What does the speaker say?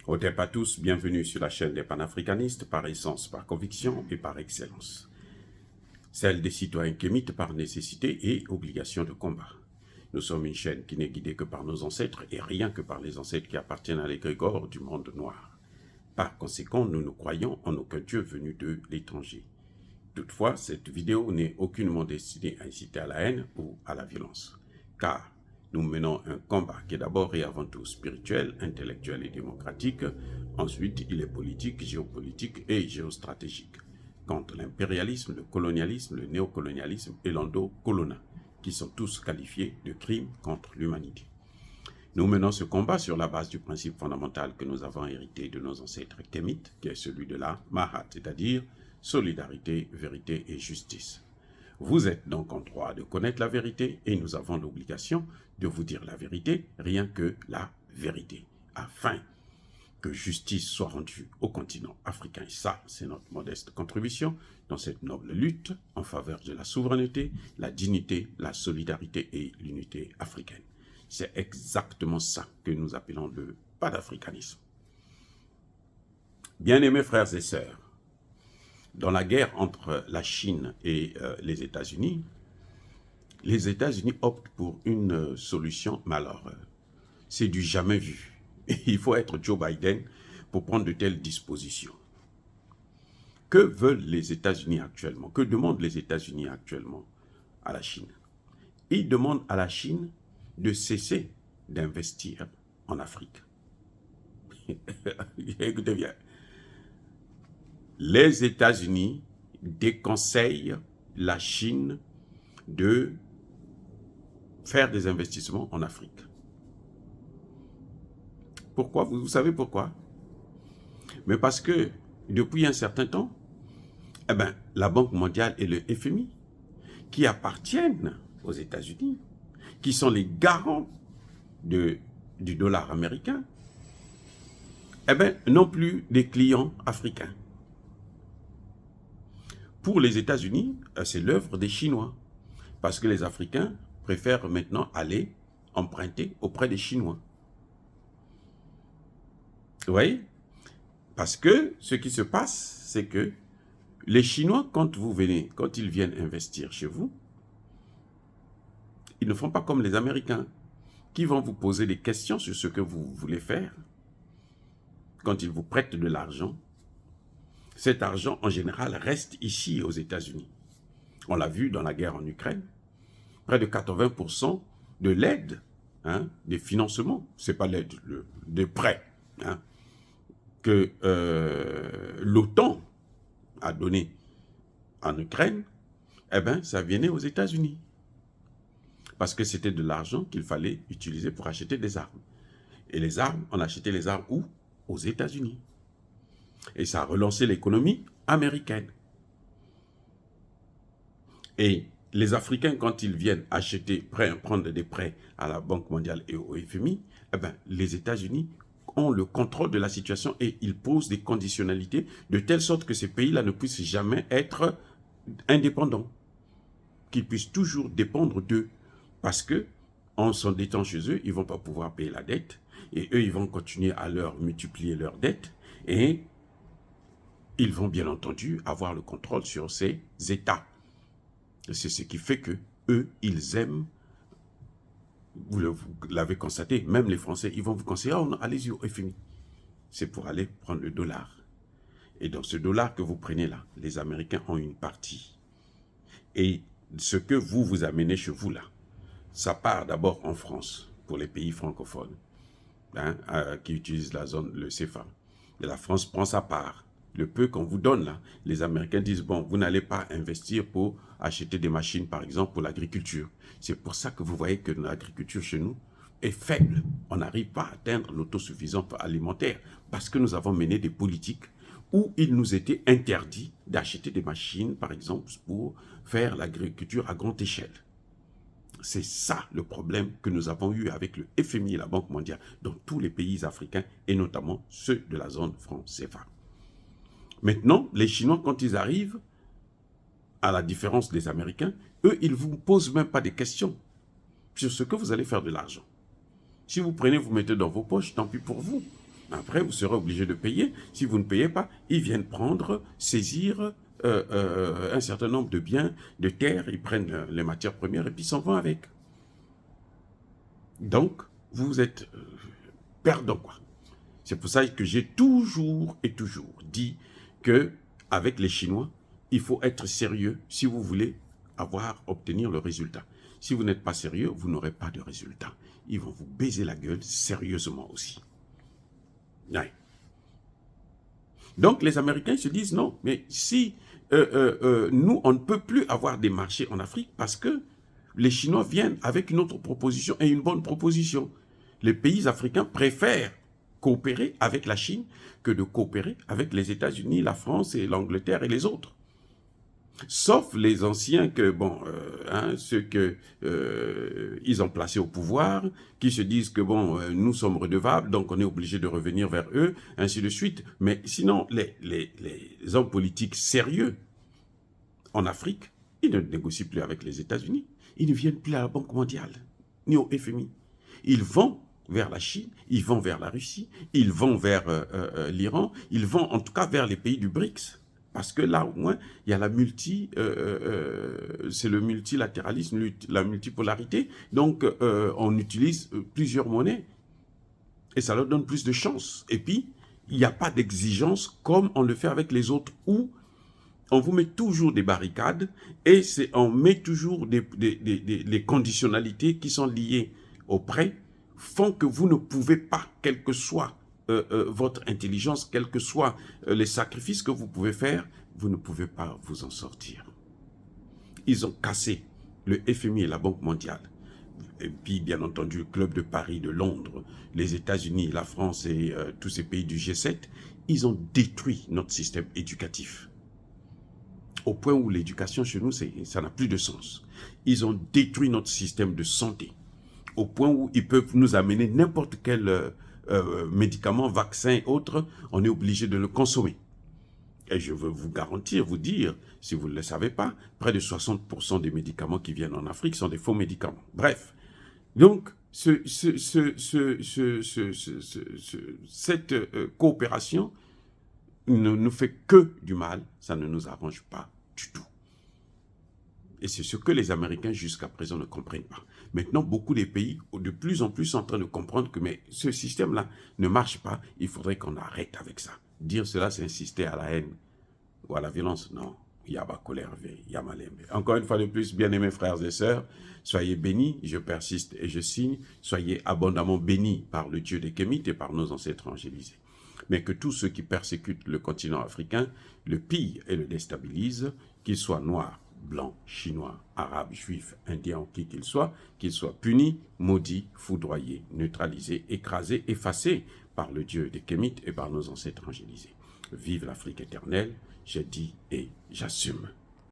Otep à tous, bienvenue sur la chaîne des panafricanistes par essence, par conviction et par excellence. Celle des citoyens kémites par nécessité et obligation de combat. Nous sommes une chaîne qui n'est guidée que par nos ancêtres et rien que par les ancêtres qui appartiennent à l'égrégore du monde noir. Par conséquent, nous ne croyons en aucun Dieu venu de l'étranger. Toutefois, cette vidéo n'est aucunement destinée à inciter à la haine ou à la violence, car nous menons un combat qui est d'abord et avant tout spirituel, intellectuel et démocratique. Ensuite, il est politique, géopolitique et géostratégique, contre l'impérialisme, le colonialisme, le néocolonialisme et l'endocolona, qui sont tous qualifiés de crimes contre l'humanité. Nous menons ce combat sur la base du principe fondamental que nous avons hérité de nos ancêtres kémites, qui est celui de la Mahat, c'est-à-dire solidarité, vérité et justice. Vous êtes donc en droit de connaître la vérité et nous avons l'obligation de vous dire la vérité, rien que la vérité, afin que justice soit rendue au continent africain. Et ça, c'est notre modeste contribution dans cette noble lutte en faveur de la souveraineté, la dignité, la solidarité et l'unité africaine. C'est exactement ça que nous appelons le panafricanisme. Bien-aimés frères et sœurs, dans la guerre entre la Chine et les États-Unis optent pour une solution malheureuse. C'est du jamais vu. Et il faut être Joe Biden pour prendre de telles dispositions. Que veulent les États-Unis actuellement? Que demandent les États-Unis actuellement à la Chine? Ils demandent à la Chine de cesser d'investir en Afrique. Écoutez bien. Les États-Unis déconseillent la Chine de faire des investissements en Afrique. Pourquoi? Vous savez pourquoi? Mais parce que depuis un certain temps, la Banque mondiale et le FMI, qui appartiennent aux États-Unis, qui sont les garants du dollar américain, n'ont plus des clients africains. Pour les États-Unis, c'est l'œuvre des Chinois. Parce que les Africains préfèrent maintenant aller emprunter auprès des Chinois. Vous voyez? Parce que ce qui se passe, c'est que les Chinois, quand ils viennent investir chez vous, ils ne font pas comme les Américains, qui vont vous poser des questions sur ce que vous voulez faire. Quand ils vous prêtent de l'argent, cet argent, en général, reste ici aux États-Unis. On l'a vu dans la guerre en Ukraine. Près de 80% de l'aide, des financements, ce n'est pas l'aide, des prêts, que l'OTAN a donné en Ukraine, ça venait aux États-Unis. Parce que c'était de l'argent qu'il fallait utiliser pour acheter des armes. Et les armes, on achetait les armes où? Aux États-Unis. Et ça a relancé l'économie américaine. Et les Africains, quand ils viennent prendre des prêts à la Banque mondiale et au FMI, les États-Unis ont le contrôle de la situation et ils posent des conditionnalités de telle sorte que ces pays-là ne puissent jamais être indépendants, qu'ils puissent toujours dépendre d'eux. Parce que, en s'endettant chez eux, ils ne vont pas pouvoir payer la dette et eux, ils vont continuer à leur multiplier leurs dettes et ils vont bien entendu avoir le contrôle sur ces États. C'est ce qui fait que eux, ils aiment, vous l'avez constaté, même les Français, ils vont vous conseiller, oh, allez-y au FMI. C'est pour aller prendre le dollar. Et dans ce dollar que vous prenez là, les Américains ont une partie. Et ce que vous amenez chez vous là, ça part d'abord en France, pour les pays francophones, qui utilisent le CFA. Et la France prend sa part. Le peu qu'on vous donne là, les Américains disent, bon, vous n'allez pas investir pour acheter des machines, par exemple, pour l'agriculture. C'est pour ça que vous voyez que l'agriculture chez nous est faible. On n'arrive pas à atteindre l'autosuffisance alimentaire parce que nous avons mené des politiques où il nous était interdit d'acheter des machines, par exemple, pour faire l'agriculture à grande échelle. C'est ça le problème que nous avons eu avec le FMI et la Banque mondiale dans tous les pays africains et notamment ceux de la zone franc CFA. Maintenant, les Chinois, quand ils arrivent, à la différence des Américains, eux, ils ne vous posent même pas des questions sur ce que vous allez faire de l'argent. Si vous prenez, vous mettez dans vos poches, tant pis pour vous. Après, vous serez obligé de payer. Si vous ne payez pas, ils viennent prendre, saisir un certain nombre de biens, de terres, ils prennent les matières premières et puis s'en vont avec. Donc, vous êtes perdant, quoi. C'est pour ça que j'ai toujours et toujours dit que avec les Chinois, il faut être sérieux si vous voulez obtenir le résultat. Si vous n'êtes pas sérieux, vous n'aurez pas de résultat. Ils vont vous baiser la gueule sérieusement aussi. Ouais. Donc les Américains se disent non, mais si nous, on ne peut plus avoir des marchés en Afrique parce que les Chinois viennent avec une autre proposition et une bonne proposition. Les pays africains préfèrent coopérer avec la Chine que de coopérer avec les États-Unis, la France et l'Angleterre et les autres. Sauf les anciens que, bon, ceux que ils ont placés au pouvoir, qui se disent que, bon, nous sommes redevables, donc on est obligé de revenir vers eux, ainsi de suite. Mais sinon, les hommes politiques sérieux en Afrique, ils ne négocient plus avec les États-Unis. Ils ne viennent plus à la Banque mondiale, ni au FMI. Ils vont vers la Chine, ils vont vers la Russie, ils vont vers l'Iran, ils vont en tout cas vers les pays du BRICS. Parce que là, au moins, il y a la c'est le multilatéralisme, la multipolarité. Donc, on utilise plusieurs monnaies. Et ça leur donne plus de chance. Et puis, il n'y a pas d'exigence comme on le fait avec les autres, où on vous met toujours des barricades et on met toujours les conditionnalités qui sont liées au prêt, font que vous ne pouvez pas, quel que soit votre intelligence, quels que soient les sacrifices que vous pouvez faire, vous ne pouvez pas vous en sortir. Ils ont cassé le FMI et la Banque mondiale. Et puis, bien entendu, le Club de Paris, de Londres, les États-Unis, la France et tous ces pays du G7, ils ont détruit notre système éducatif. Au point où l'éducation chez nous, ça n'a plus de sens. Ils ont détruit notre système de santé. Au point où ils peuvent nous amener n'importe quel médicaments, vaccins et autres, on est obligé de le consommer. Et je veux vous garantir, vous dire, si vous ne le savez pas, près de 60% des médicaments qui viennent en Afrique sont des faux médicaments. Bref, donc cette coopération ne nous fait que du mal, ça ne nous arrange pas du tout. Et c'est ce que les Américains jusqu'à présent ne comprennent pas. Maintenant, beaucoup des pays, de plus en plus, sont en train de comprendre que mais ce système-là ne marche pas, il faudrait qu'on arrête avec ça. Dire cela, c'est insister à la haine ou à la violence. Non, il y a ma colère, il y a ma lembe. Encore une fois de plus, bien-aimés frères et sœurs, soyez bénis, je persiste et je signe, soyez abondamment bénis par le Dieu des Kémites et par nos ancêtres angélisés. Mais que tous ceux qui persécutent le continent africain le pillent et le déstabilisent, qu'ils soient noirs, blancs, chinois, arabes, juifs, indiens, qui qu'ils soient punis, maudits, foudroyés, neutralisés, écrasés, effacés par le Dieu des Kémites et par nos ancêtres angélisés. Vive l'Afrique éternelle, j'ai dit et j'assume.